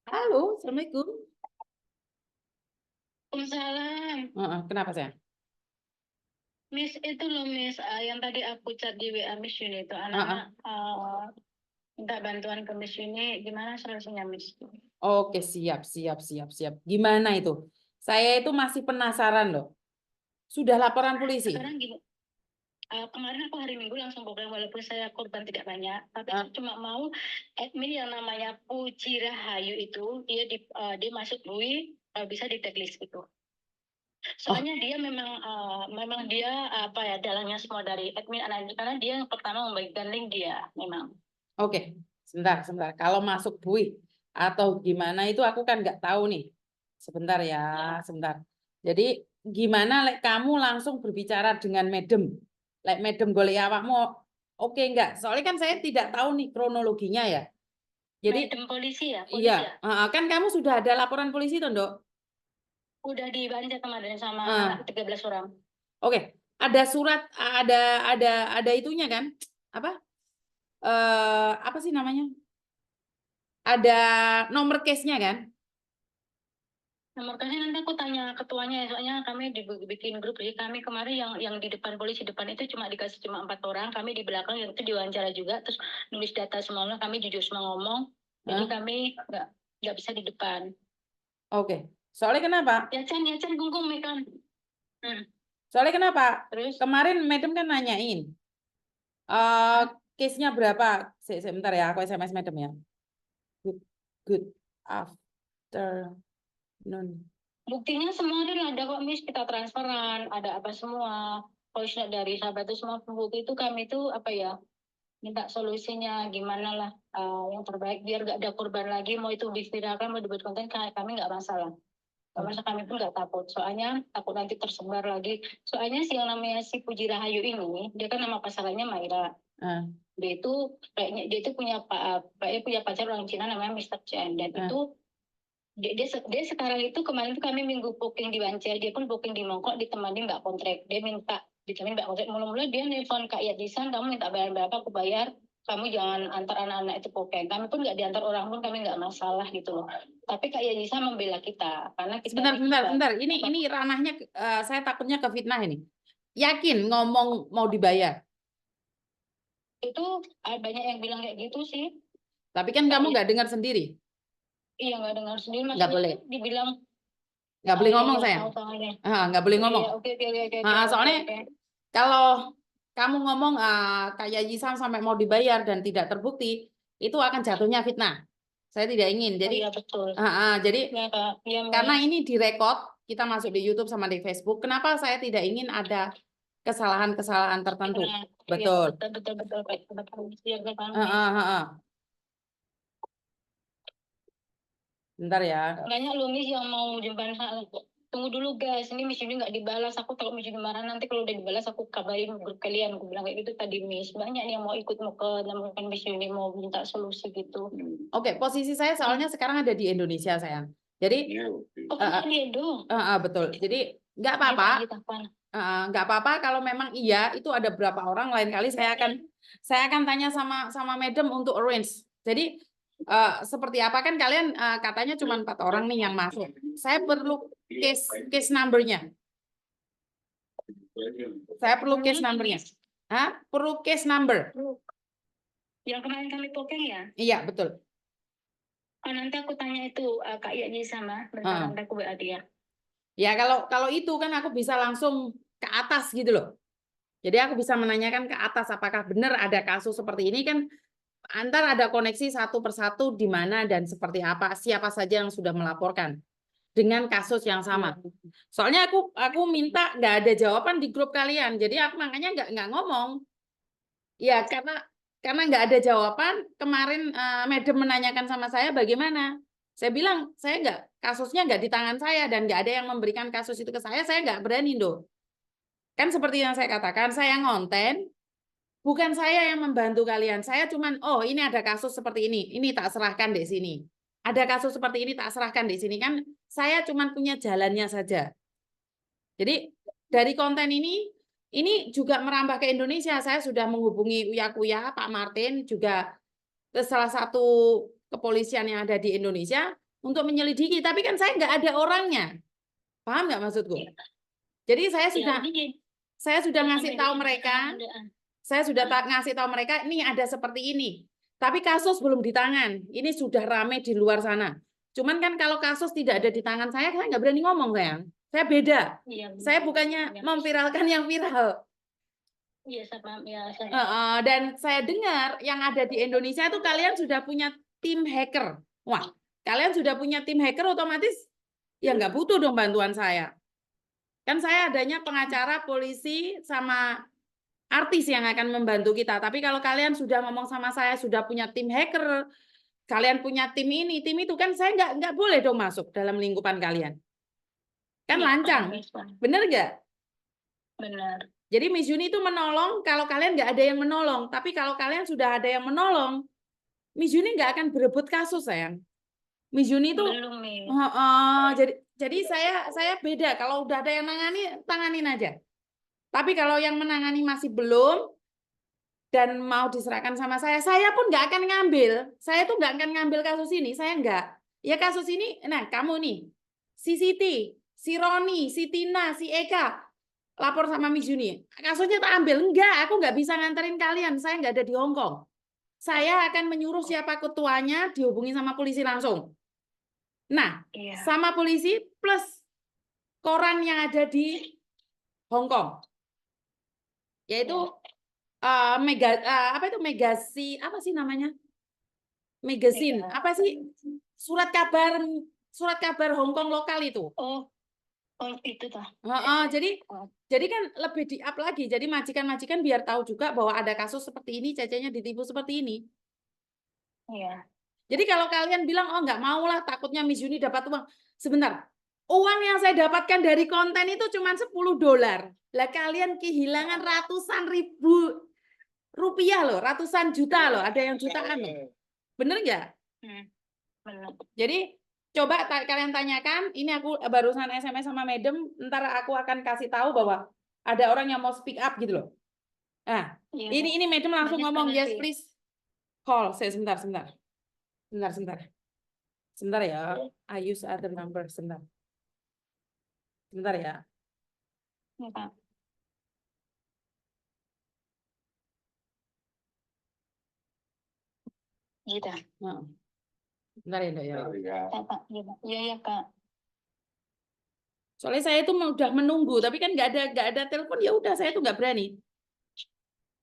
Halo, Assalamualaikum. Waalaikumsalam. Kenapa saya? Miss itu loh Miss, yang tadi aku chat di WA Miss Yuni itu anak-anak minta bantuan ke Miss Yuni, gimana solusinya Miss? Oke, siap, siap, siap, siap. Gimana itu? Saya itu masih penasaran loh. Sudah laporan polisi? Sekarang gini, kemarin aku hari Minggu langsung booking walaupun saya korban tidak banyak, tapi aku cuma mau admin yang namanya Puji Rahayu itu dia masuk bui, bisa di tagline itu. Soalnya dia memang dia apa ya dalangnya semua dari admin anak karena dia yang pertama membagikan link dia memang. Oke, sebentar, sebentar. Kalau masuk bui atau gimana itu aku kan nggak tahu nih. Sebentar ya, sebentar. Jadi gimana lek kamu langsung berbicara dengan Medem? Lek Medem golek awakmu, oke enggak? Soalnya kan saya tidak tahu nih kronologinya ya. Jadi Medem polisi ya, iya, kan kamu sudah ada laporan polisi tuh, Dok? udah dibaca kemarin sama 13 orang. Oke, ada surat, ada itunya kan? Apa? Apa sih namanya? Ada nomor case-nya kan? Nomor kasih nanti aku tanya ketuanya, soalnya kami dibikin grup, jadi kami kemarin yang di depan polisi depan itu dikasih cuma 4 orang, kami di belakang yang itu diwawancara juga, terus nulis data semuanya, kami jujur semua ngomong, jadi kami nggak bisa di depan. Oke, soalnya kenapa? Ya Chan gunggung Mekan. Soalnya kenapa? Terus? Kemarin Madam kan nanyain, case-nya berapa? Sebentar ya, aku SMS Madam ya. Good afternoon. Buktinya semua ada kok Miss, kita transferan, ada apa semua. Kalau dari sahabat itu semua bukti itu kami itu apa ya, minta solusinya gimana lah yang terbaik biar gak ada korban lagi, mau itu diviralkan mau dibuat konten kami nggak masalah. Masa kami pun nggak takut, soalnya takut nanti tersebar lagi. Soalnya si yang namanya si Puji Rahayu ini, dia kan nama pasarannya Maira. Dia itu kayaknya dia itu punya pacar orang Cina namanya Mr. Chen, dan itu dia sekarang itu kemarin tuh kami minggu booking di Banjar, dia pun booking di Mongkok ditemani Mbak Kontrak. Dia minta ditemani Mbak Kontrak. Mula-mula dia nelfon Kak Yadisan, kamu minta bayar berapa aku bayar, kamu jangan antar anak-anak itu booking. Kami pun nggak diantar orang pun kami nggak masalah gitu loh. Tapi Kak Yadisan membela kita karena kita Sebentar. Ini ranahnya saya takutnya ke fitnah ini. Yakin ngomong mau dibayar? Itu banyak yang bilang kayak gitu sih. Tapi kan kamu nggak dengar sendiri. Iya, nggak dengar sendiri, Nggak maksudnya boleh. dibilang Nggak boleh ngomong saya. Nggak boleh ngomong. Soalnya kalau kamu ngomong kayak Yisam sampai mau dibayar dan tidak terbukti, itu akan jatuhnya fitnah. Saya tidak ingin. Jadi, betul. Jadi Ya, karena ini direkod, kita masuk di YouTube sama di Facebook. Kenapa saya tidak ingin ada kesalahan-kesalahan tertentu? Betul. Bentar ya. Banyak loh Miss yang mau jempan tunggu dulu guys, ini Miss Yuni nggak dibalas, aku takut Miss Yuni marah, nanti kalau udah dibalas aku kabarin grup kalian, aku bilang kayak gitu tadi Miss. Banyak nih yang mau ikut mau ke nemukan Miss Yuni, mau minta solusi gitu. Oke, posisi saya soalnya sekarang ada di Indonesia sayang. Jadi betul. Jadi nggak apa-apa. Nggak apa-apa kalau memang iya itu ada berapa orang, lain kali saya akan tanya sama Madam untuk arrange. Jadi seperti apa kan kalian katanya cuma 4 orang nih yang masuk. Saya perlu case number-nya. Saya perlu case number-nya. Perlu case number. Yang kemarin kami booking ya? Iya, betul. Nanti aku tanya itu Kak Yani sama, bentar nanti aku WA dia. Ya kalau itu kan aku bisa langsung ke atas gitu loh. Jadi aku bisa menanyakan ke atas apakah benar ada kasus seperti ini kan, antar ada koneksi satu persatu di mana dan seperti apa, siapa saja yang sudah melaporkan dengan kasus yang sama. Soalnya aku minta nggak ada jawaban di grup kalian, jadi aku makanya nggak ngomong. Ya karena nggak ada jawaban. Kemarin Madam menanyakan sama saya bagaimana. Saya bilang kasusnya nggak di tangan saya dan nggak ada yang memberikan kasus itu ke saya nggak berani dong. Kan seperti yang saya katakan, saya ngonten, bukan saya yang membantu kalian. Saya cuman, oh ini ada kasus seperti ini tak serahkan di sini. Ada kasus seperti ini tak serahkan di sini kan. Saya cuman punya jalannya saja. Jadi dari konten ini juga merambah ke Indonesia. Saya sudah menghubungi Uya Kuya, Pak Martin juga salah satu kepolisian yang ada di Indonesia untuk menyelidiki. Tapi kan saya nggak ada orangnya. Paham nggak maksudku? Jadi saya sudah ngasih tahu mereka, ngasih tahu mereka ini ada seperti ini. Tapi kasus belum di tangan. Ini sudah rame di luar sana. Cuman kan kalau kasus tidak ada di tangan saya nggak berani ngomong, sayang. Saya beda. Saya bukannya memviralkan yang viral. Iya, sama ya. Dan saya dengar yang ada di Indonesia itu kalian sudah punya tim hacker. Wah, kalian sudah punya tim hacker, otomatis ya nggak butuh dong bantuan saya. Kan saya adanya pengacara, polisi, sama artis yang akan membantu kita. Tapi kalau kalian sudah ngomong sama saya, sudah punya tim hacker, kalian punya tim ini, tim itu, kan saya nggak boleh dong masuk dalam lingkupan kalian. Kan lancang, bener nggak? Benar. Jadi Miss Yuni itu menolong kalau kalian nggak ada yang menolong. Tapi kalau kalian sudah ada yang menolong, Miss Yuni nggak akan berebut kasus, sayang. Miss Yuni itu jadi saya beda. Kalau udah ada yang nangani, tanganin aja. Tapi kalau yang menangani masih belum dan mau diserahkan sama saya pun nggak akan ngambil. Saya tuh nggak akan ngambil kasus ini. Saya nggak. Ya kasus ini, nah kamu nih, si Siti, si Roni, si Tina, si Eka, lapor sama Miss Yuni. Kasusnya tak ambil. Enggak, aku nggak bisa nganterin kalian. Saya nggak ada di Hong Kong. Saya akan menyuruh siapa ketuanya dihubungi sama polisi langsung. Nah, sama polisi plus koran yang ada di Hong Kong, yaitu Megasi, apa sih namanya? Magazine, apa sih? Surat kabar Hong Kong lokal itu. Oh itu toh. Jadi kan lebih di-up lagi. Jadi majikan-majikan biar tahu juga bahwa ada kasus seperti ini, Cecenya ditipu seperti ini. Iya. Jadi kalau kalian bilang, oh nggak mau lah, takutnya Miss Yuni dapat uang. Sebentar, uang yang saya dapatkan dari konten itu cuma $10. Lah kalian kehilangan ratusan ribu rupiah loh, ratusan juta loh, ada yang jutaan loh. Bener nggak? Benar. Jadi coba kalian tanyakan, ini aku barusan SMS sama Madam, ntar aku akan kasih tahu bahwa ada orang yang mau speak up gitu loh. Nah, ini Madam langsung ngomong, yes please call. Saya sebentar. Sebentar ya, I use other number, sebentar ya. Ya, Pak. Gitu. Nah, sebentar ya, Dok ya. Pak. Iya, Kak. Soalnya saya itu udah menunggu, tapi kan nggak ada telepon, ya udah saya tuh nggak berani.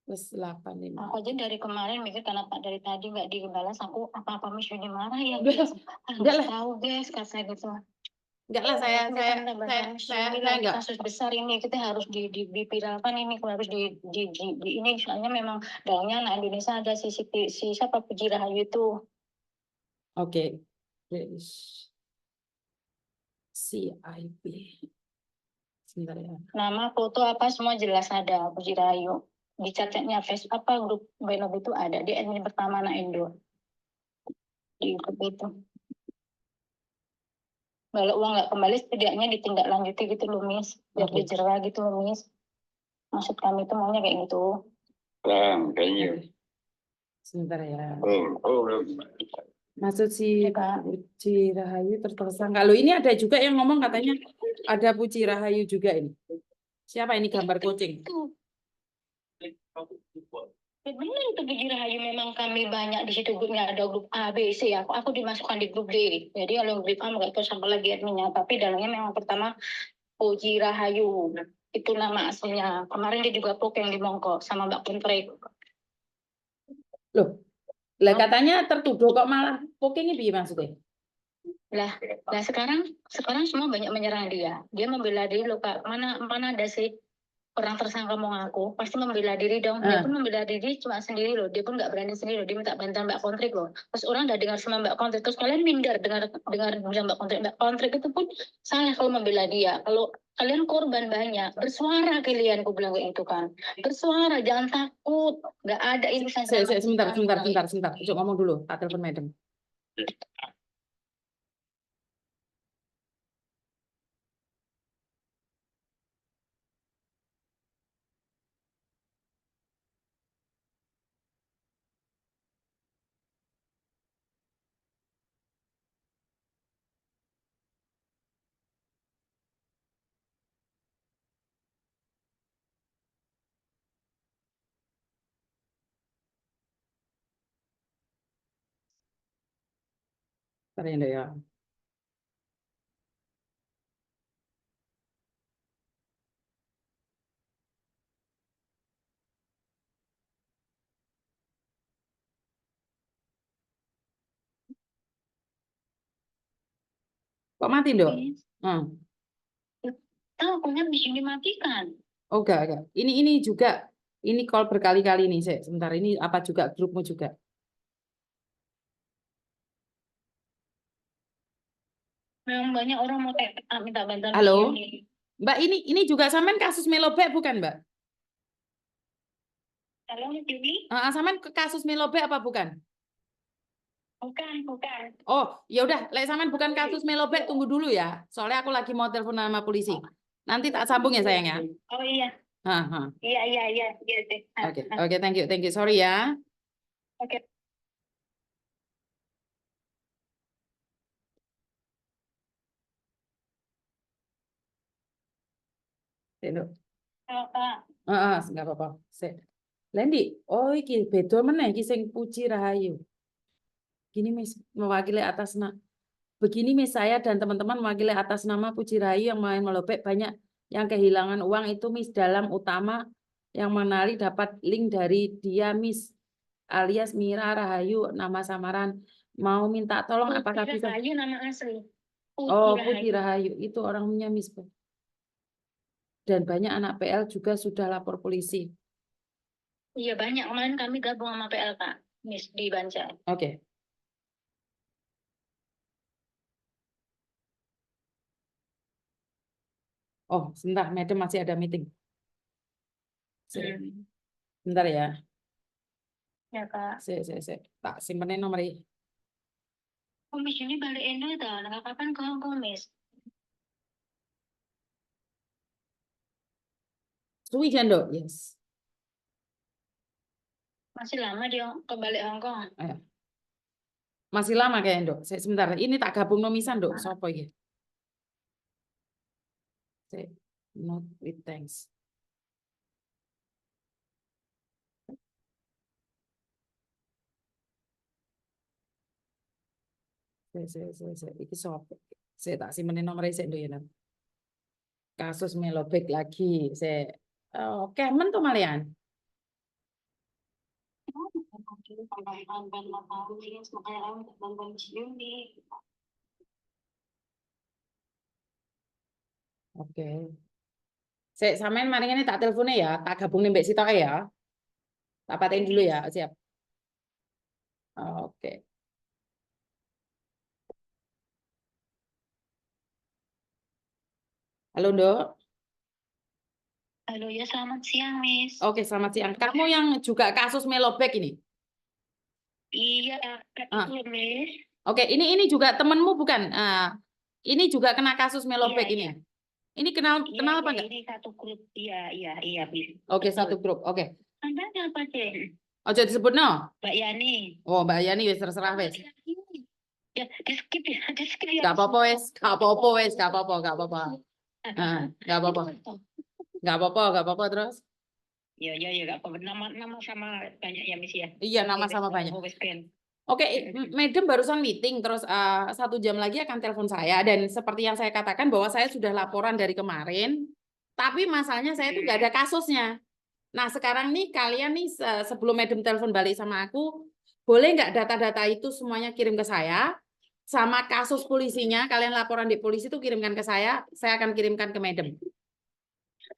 Plus 85. Aku aja dari kemarin mikir kenapa dari tadi nggak dibalas, aku apa-apa Miss Yuni marah ya. Enggak lah. Tahu guys, kata gitu. Enggak lah, saya enggak. Kasus besar ini kita harus dipiralkan ini, harus di ini, soalnya memang dalamnya anak Indonesia ada si siapa Puji Rahayu itu. Oke. CIP. Sebentar ya. Nama, foto apa semua jelas ada Puji Rahayu. Di chatnya Facebook apa grup Benob itu ada, di admin pertama anak Indo. Di grup itu. Kalau uang nggak kembali setidaknya ditindaklanjuti gitu loh Miss, biar dijerah gitu loh Miss. Maksud kami itu maunya kayak gitu. Kayaknya. Sebentar ya. Maksud si Puji Rahayu tersangka. Kalau ini ada juga yang ngomong katanya ada Puji Rahayu juga ini. Siapa ini gambar kucing? Benar itu Puji Rahayu, memang kami banyak di situ, grupnya ada grup A, B, C. Aku dimasukkan di grup D. Jadi kalau grup A nggak tahu siapa lagi adminnya, tapi dalamnya memang pertama Puji Rahayu. Itu nama aslinya. Kemarin dia juga poke yang di Mongko sama Mbak Kuntrek. Loh, katanya tertuduh kok malah poke ini maksudnya? Lah sekarang semua banyak menyerang dia. Dia membela diri loh Kak. Mana ada sih orang tersangka mau ngaku, pasti membela diri dong. Dia pun membela diri cuma sendiri loh. Dia pun nggak berani sendiri loh. Dia minta bantuan Mbak Kontrik loh. Terus orang udah dengar sama Mbak Kontrik. Terus kalian minder dengar Mbak Kontrik. Mbak Kontrik itu pun salah kalau membela dia. Kalau kalian korban banyak, bersuara kalian, aku bilang kayak itu kan. Bersuara, jangan takut. Nggak ada ini. Sebentar. Coba ngomong dulu, tak telepon Madam. Bentar ya, Ndok, ya. Kok mati, Ndok? Miss. Hmm. Tahu punya bisa dimatikan. Oh, enggak. Ini juga, ini call berkali-kali nih, sebentar. Ini apa juga grupmu juga? Memang banyak orang mau minta bantuan Miss Halo, Yuni. Mbak, ini juga sampean kasus Melobek bukan, Mbak? Halo Miss Yuni? Sampean ke kasus Melobek apa bukan? Bukan. Oh, ya udah, lek sampean bukan kasus Melobek, tunggu dulu ya. Soalnya aku lagi mau telepon sama polisi. Nanti tak sambung ya, sayang ya. Oh iya. Hah. Iya deh. Oke, thank you. Sorry ya. Oke. Ndok. Halo Kak. Nggak apa-apa. Lendi, oh iki beda meneh iki sing Puji Rahayu. Gini Miss, mewakili atas begini Miss, saya dan teman-teman mewakili atas nama Puji Rahayu yang main melobek banyak yang kehilangan uang itu Miss, dalam utama yang mengenali dapat link dari dia Miss alias Mira Rahayu nama samaran, mau minta tolong apakah Putri bisa. Rahayu nama asli. Oh, Puji Rahayu itu orangnya Miss. Dan banyak anak PL juga sudah lapor polisi. Iya banyak, kemarin kami gabung sama PL Kak, Miss di Banjar. Oke. Oh, sebentar, Madam masih ada meeting. Bentar ya. Ya Kak. Tak simpenin nomor ini. Oh Miss ini balik Indo tau, nah kapan ke Hong Kong Miss? Suwi Jando, yes. Masih lama dia kembali Hong Kong. Ayo. Masih lama kayaknya, Dok. Sebentar, ini tak gabung nomisan, Dok. Sopo iki? Not with thanks. Iki sopo? Saya tak simpenin nomor ini, Dok ya. Kasus Melobek lagi. Oke, men tuh malian. Oke. Saya samain mari ini tak teleponnya ya, tak gabungin Mbak Sito ya. Tak patain dulu ya, siap. Oke. Halo, Dok. Halo ya, selamat siang Miss. Oke, selamat siang. Kamu yang juga kasus Melobek ini? Iya, itu Miss. Oke, ini juga temenmu bukan? Ini juga kena kasus Melobek Iya, ini. iya. Ini kenal apa enggak? Ini satu grup. Iya, Miss. Oke, satu grup. Oke. Namanya apa sih? Ojo disebut no. Mbak Yani. Oh, Mbak Yani wis terserah wis. Ya, di skip ya. Gak apa-apa wis, gak apa-apa wis, gak apa-apa, gak apa-apa. Gak apa-apa. Gak apa-apa terus. Ya, gak apa-apa. Nama sama banyak ya Miss ya. Iya, nama sama banyak. Oke, Madam barusan meeting, terus 1 jam lagi akan telepon saya. Dan seperti yang saya katakan bahwa saya sudah laporan dari kemarin, tapi masalahnya saya tuh nggak ada kasusnya. Nah, sekarang nih kalian nih sebelum Madam telepon balik sama aku, boleh nggak data-data itu semuanya kirim ke saya? Sama kasus polisinya, kalian laporan di polisi itu kirimkan ke saya akan kirimkan ke Madam.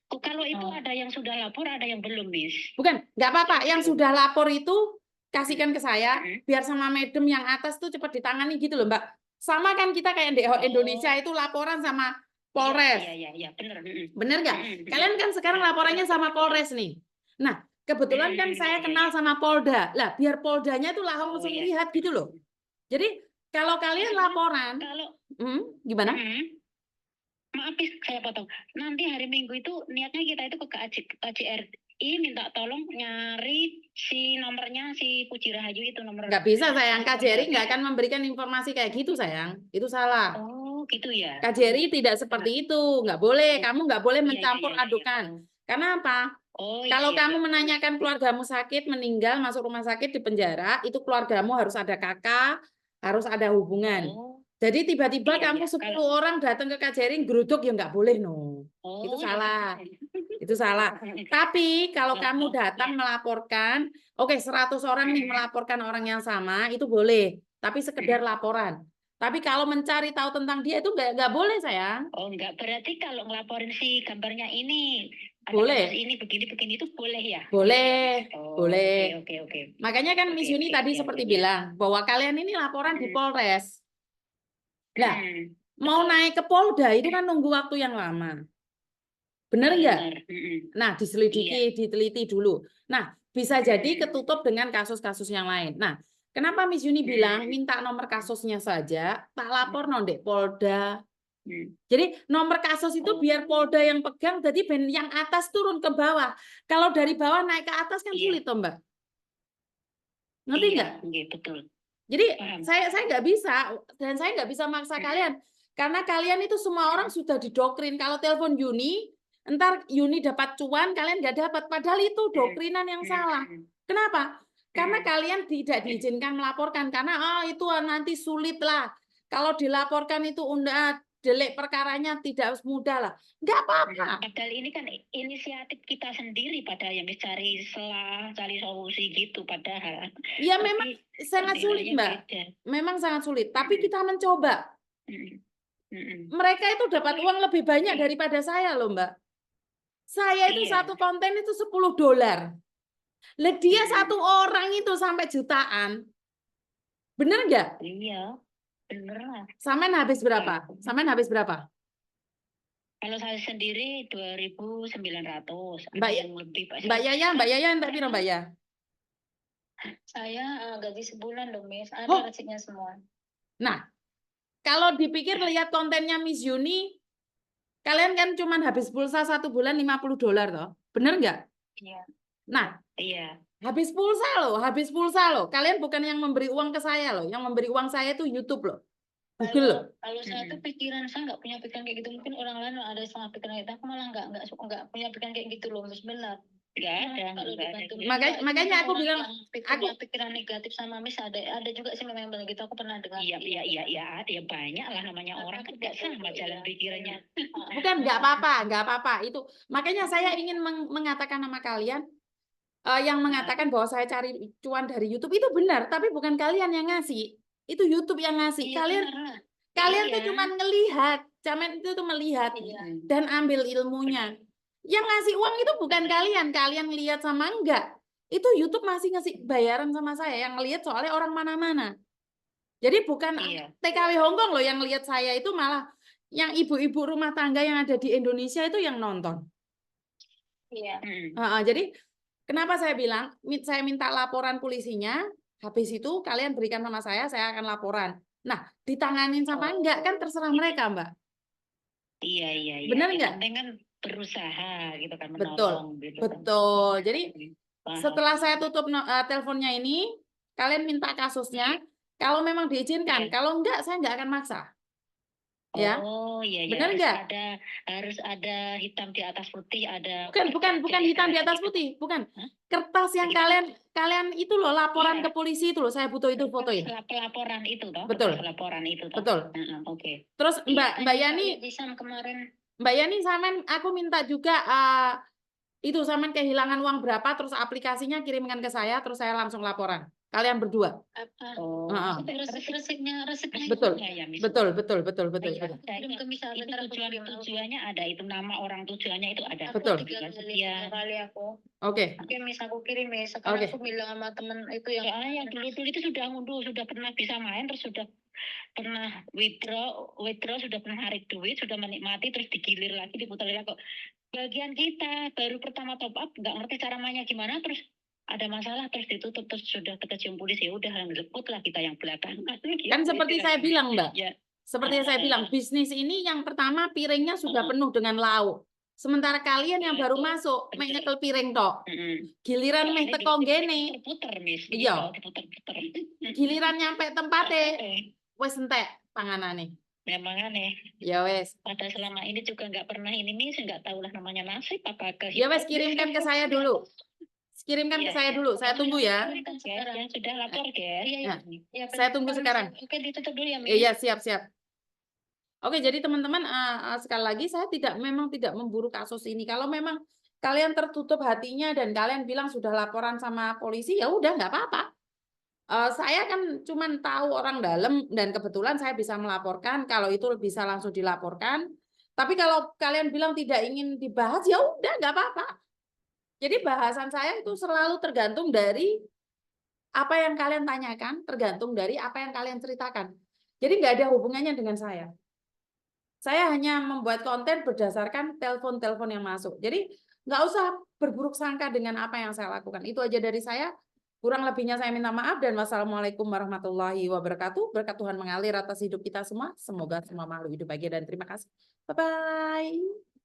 Kalau itu ada yang sudah lapor, ada yang belum, Miss. Bukan, nggak apa-apa. Yang sudah lapor itu kasihkan ke saya, biar sama Madam yang atas tuh cepat ditangani gitu loh, Mbak. Sama kan kita kayak di Indonesia itu laporan sama Polres. Iya, benar. Bener nggak? Kalian kan sekarang laporannya sama Polres nih. Nah, kebetulan kan saya kenal sama Polda. Lah, biar Poldanya tuh langsung lihat gitu loh. Jadi, kalau kalian laporan, gimana? Maaf, saya potong. Nanti hari Minggu itu niatnya kita itu ke KJRI minta tolong nyari si nomornya si Puji Rahayu itu nomor. Nggak bisa sayang, KJRI nggak akan memberikan informasi kayak gitu sayang. Itu salah. Oh gitu ya. KJRI tidak seperti itu, nggak boleh. Kamu nggak boleh mencampur adukan. Karena apa? Kalau kamu menanyakan keluargamu sakit, meninggal, masuk rumah sakit di penjara, itu keluargamu harus ada kakak, harus ada hubungan. Jadi tiba-tiba Iya, kamu iya. 10 orang datang ke Kajering geruduk ya nggak boleh no. Itu Oh, salah. Itu salah. Tapi kalau kamu datang melaporkan, oke 100 orang nih melaporkan orang yang sama itu boleh. Tapi sekedar laporan. Tapi kalau mencari tahu tentang dia itu nggak boleh sayang. Oh, enggak. Berarti kalau ngelaporin si gambarnya ini, ada Boleh. kasus ini begini itu boleh ya? Boleh. Oh, Boleh. oke. Makanya kan Miss Oke, Yuni oke, tadi siap, seperti siap. bilang bahwa kalian ini laporan di Polres. Nah, mau Betul. naik ke Polda itu kan nunggu waktu yang lama. Bener nggak? Benar. Nah, diselidiki, diteliti dulu. Nah, bisa jadi ketutup dengan kasus-kasus yang lain. Nah, kenapa Miss Yuni bilang minta nomor kasusnya saja, tak lapor nondek Polda. Jadi nomor kasus itu biar Polda yang pegang, jadi yang atas turun ke bawah. Kalau dari bawah naik ke atas kan sulit toh Mbak. Ngerti nggak? Iya, betul. Jadi Paham. saya nggak bisa dan saya nggak bisa maksa kalian karena kalian itu semua orang sudah didoktrin kalau telepon Yuni, entar Yuni dapat cuan, kalian nggak dapat. Padahal itu doktrinan yang salah. Kenapa? Karena kalian tidak diizinkan melaporkan karena itu nanti sulit lah. Kalau dilaporkan itu delik perkaranya tidak mudah lah. Nggak apa-apa. Padahal ini kan inisiatif kita sendiri padahal yang mencari celah, cari solusi gitu padahal. Ya memang sangat sulit Mbak. Memang sangat sulit. Tapi kita mencoba. Mereka itu dapat uang lebih banyak daripada saya loh Mbak. Saya itu satu konten itu $10. Lah dia satu orang itu sampai jutaan. Bener nggak? Iya, bener lah. Sampean habis berapa? Sampean habis berapa? Kalau saya sendiri 2.900. Mbak yang lebih Pak. Mbak Yaya entek piro Mbak ya? Saya gaji sebulan loh, Miss. Ada resiknya semua. Nah, kalau dipikir lihat kontennya Miss Yuni, kalian kan cuma habis pulsa 1 bulan $50 toh. Bener nggak? Iya. Nah, iya. Habis pulsa loh. Kalian bukan yang memberi uang ke saya loh. Yang memberi uang saya itu YouTube loh. Google loh. Kalau saya tuh pikiran saya nggak punya pikiran kayak gitu. Mungkin orang lain ada setengah pikiran kayak gitu. Aku malah nggak punya pikiran kayak gitu loh. Benar. Nggak ada. Makanya aku bilang pikiran negatif sama Miss ada juga sih memang yang gitu. Aku pernah dengar. Iya. Ada yang banyak lah namanya orang kan nggak sama jalan pikirannya. Bukan nggak apa-apa itu. Makanya saya ingin mengatakan sama kalian yang mengatakan bahwa saya cari cuan dari YouTube itu benar, tapi bukan kalian yang ngasih. Itu YouTube yang ngasih. Kalian tuh cuma ngelihat, itu tuh melihat dan ambil ilmunya. Yang ngasih uang itu bukan kalian lihat sama enggak. Itu YouTube masih ngasih bayaran sama saya yang lihat soalnya orang mana-mana. Jadi bukan TKW Hongkong loh yang lihat saya itu malah yang ibu-ibu rumah tangga yang ada di Indonesia itu yang nonton. Iya. Jadi kenapa saya bilang saya minta laporan polisinya, habis itu kalian berikan sama saya akan laporan. Nah, ditanganin sama enggak kan terserah mereka, Mbak. Iya. Benar enggak? Penting kan berusaha gitu kan menolong. Betul. Jadi setelah saya tutup teleponnya ini, kalian minta kasusnya. Kalau memang diizinkan, kalau enggak saya enggak akan maksa. Ya. Oh iya. Benar enggak? Harus ada hitam di atas putih, ada. Bukan hitam di atas putih, bukan. Kertas yang kalian itu loh laporan ke polisi itu loh, saya butuh itu fotoin. Pelaporan itu toh. Betul. Pelaporan itu toh. Betul. Oke. Terus Mbak Yani kemarin. Mbak Yani sampean aku minta juga itu sampean kehilangan uang berapa terus aplikasinya kirimkan ke saya terus saya langsung laporan. Kalian berdua. Resiknya betul. Betul. Tujuannya ada itu nama orang tujuannya itu ada. Betul. Kali aku. Oke. Miss aku kirim sekarang aku bilang sama temen itu yang dulu itu sudah ngunduh, sudah pernah bisa main terus sudah pernah withdraw sudah pernah narik duit, sudah menikmati terus digilir lagi diputar lagi kok. Bagian kita baru pertama top up nggak ngerti cara mainnya gimana terus ada masalah terus ditutup terus sudah kecium polisi ya udah leput lah kita yang belakang. Kan seperti saya bilang Mbak. Ya. Seperti saya bilang bisnis ini yang pertama piringnya sudah penuh dengan lauk. Sementara kalian yang baru masuk meh nyekel piring tok. Giliran meh teko ngene. Iya. Giliran nyampe tempatnya wes entek panganane. Memang aneh. Ya wes. Pada selama ini juga nggak pernah ini nih, nggak tahu lah namanya nasib apa ke. Ya wes kirimkan ke saya dulu. kirimkan ke Iya, saya iya. dulu. Saya tunggu ya. Sekarang sudah lapor, Ger. Iya, Ya, iya. saya tunggu sekarang. Oke, ditutup dulu ya, Miss. Iya, siap-siap. Oke, jadi teman-teman sekali lagi saya memang tidak memburu kasus ini. Kalau memang kalian tertutup hatinya dan kalian bilang sudah laporan sama polisi, ya udah nggak apa-apa. Saya kan cuman tahu orang dalam dan kebetulan saya bisa melaporkan. Kalau itu bisa langsung dilaporkan. Tapi kalau kalian bilang tidak ingin dibahas, ya udah nggak apa-apa. Jadi bahasan saya itu selalu tergantung dari apa yang kalian tanyakan, tergantung dari apa yang kalian ceritakan. Jadi nggak ada hubungannya dengan saya. Saya hanya membuat konten berdasarkan telepon-telepon yang masuk. Jadi nggak usah berburuk sangka dengan apa yang saya lakukan. Itu aja dari saya. Kurang lebihnya saya minta maaf dan wassalamualaikum warahmatullahi wabarakatuh. Berkat Tuhan mengalir atas hidup kita semua. Semoga semua makhluk hidup bahagia dan terima kasih. Bye-bye.